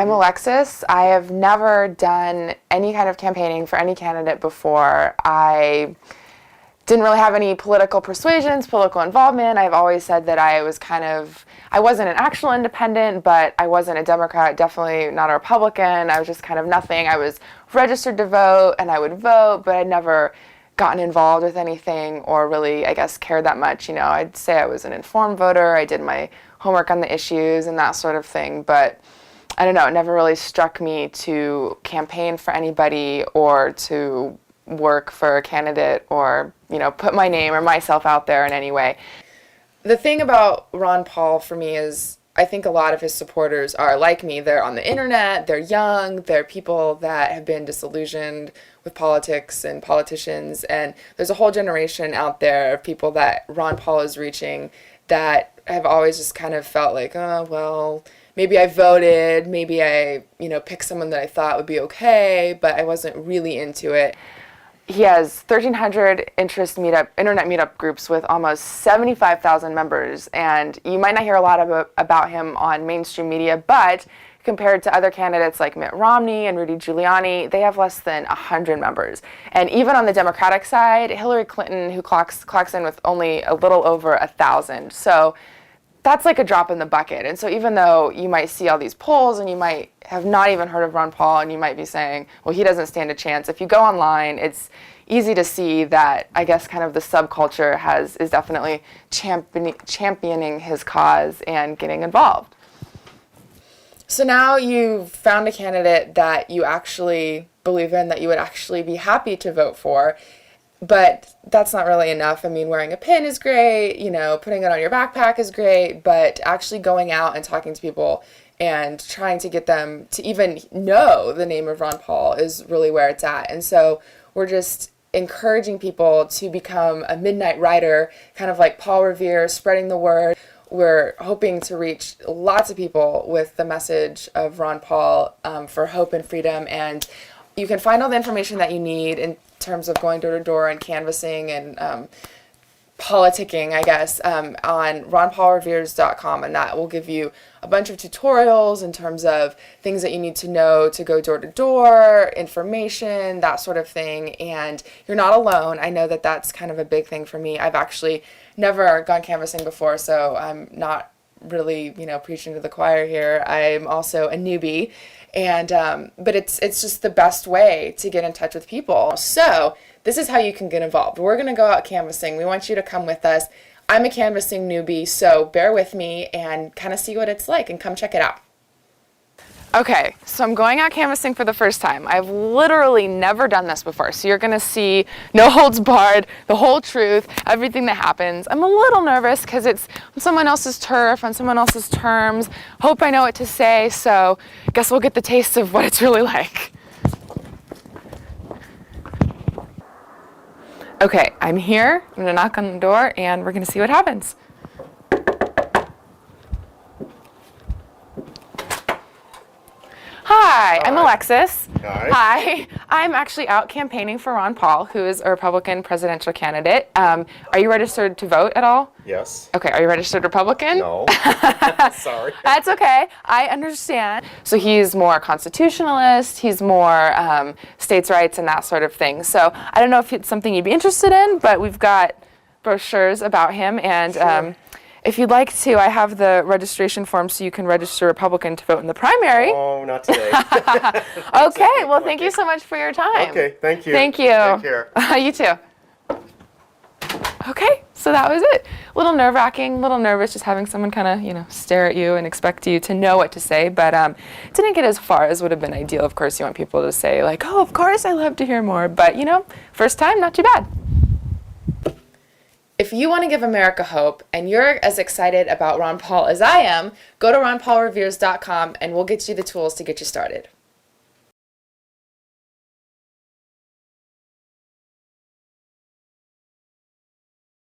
I'm Alexis. I have never done any kind of campaigning for any candidate before. I didn't really have any political persuasions, political involvement. I've always said that I wasn't an actual independent, but I wasn't a Democrat, definitely not a Republican. I was just kind of nothing. I was registered to vote and I would vote, but I'd never gotten involved with anything or really, I guess, cared that much. I'd say I was an informed voter. I did my homework on the issues and that sort of thing, but I don't know, it never really struck me to campaign for anybody or to work for a candidate or, put my name or myself out there in any way. The thing about Ron Paul for me is I think a lot of his supporters are like me. They're on the internet, they're young, they're people that have been disillusioned with politics and politicians, and there's a whole generation out there of people that Ron Paul is reaching that have always just kind of felt like, oh, well, maybe I voted, maybe I, picked someone that I thought would be okay, but I wasn't really into it. He has 1,300 internet meetup groups with almost 75,000 members, and you might not hear a lot about him on mainstream media, but compared to other candidates like Mitt Romney and Rudy Giuliani, they have less than 100 members. And even on the Democratic side, Hillary Clinton, who clocks in with only a little over 1,000. So that's like a drop in the bucket. And so even though you might see all these polls and you might have not even heard of Ron Paul and you might be saying, well, he doesn't stand a chance, if you go online, it's easy to see that I guess kind of the subculture is definitely championing his cause and getting involved. So now you've found a candidate that you actually believe in, that you would actually be happy to vote for. But that's not really enough. I mean, wearing a pin is great, putting it on your backpack is great, but actually going out and talking to people and trying to get them to even know the name of Ron Paul is really where it's at. And so we're just encouraging people to become a midnight rider, kind of like Paul Revere, spreading the word. We're hoping to reach lots of people with the message of Ron Paul for hope and freedom. And you can find all the information that you need in terms of going door to door and canvassing and politicking, I guess, on ronpaulreveres.com, and that will give you a bunch of tutorials in terms of things that you need to know to go door to door, information, that sort of thing. And you're not alone. I know that that's kind of a big thing for me. I've actually never gone canvassing before, so I'm not really, preaching to the choir here. I'm also a newbie. And but it's just the best way to get in touch with people. So this is how you can get involved. We're going to go out canvassing. We want you to come with us. I'm a canvassing newbie, so bear with me and kind of see what it's like and come check it out. Okay, so I'm going out canvassing for the first time. I've literally never done this before, so you're going to see no holds barred, the whole truth, everything that happens. I'm a little nervous because it's on someone else's turf, on someone else's terms. Hope I know what to say, so I guess we'll get the taste of what it's really like. Okay, I'm here. I'm going to knock on the door, and we're going to see what happens. Hi, I'm Alexis. Hi. I'm actually out campaigning for Ron Paul, who is a Republican presidential candidate. Are you registered to vote at all? Yes. Okay, are you registered Republican? No. Sorry. That's okay. I understand. So he's more constitutionalist, he's more states' rights and that sort of thing. So I don't know if it's something you'd be interested in, but we've got brochures about him, and Sure. If you'd like to, I have the registration form so you can register Republican to vote in the primary. Oh, not today. Okay, well, thank you so much for your time. Okay, thank you. Thank you. Take care. You too. Okay, so that was it. A little nerve-wracking, a little nervous just having someone kind of, stare at you and expect you to know what to say, but didn't get as far as would have been ideal. Of course, you want people to say, like, oh, of course, I love to hear more, but, first time, not too bad. If you want to give America hope and you're as excited about Ron Paul as I am, go to ronpaulreveres.com and we'll get you the tools to get you started.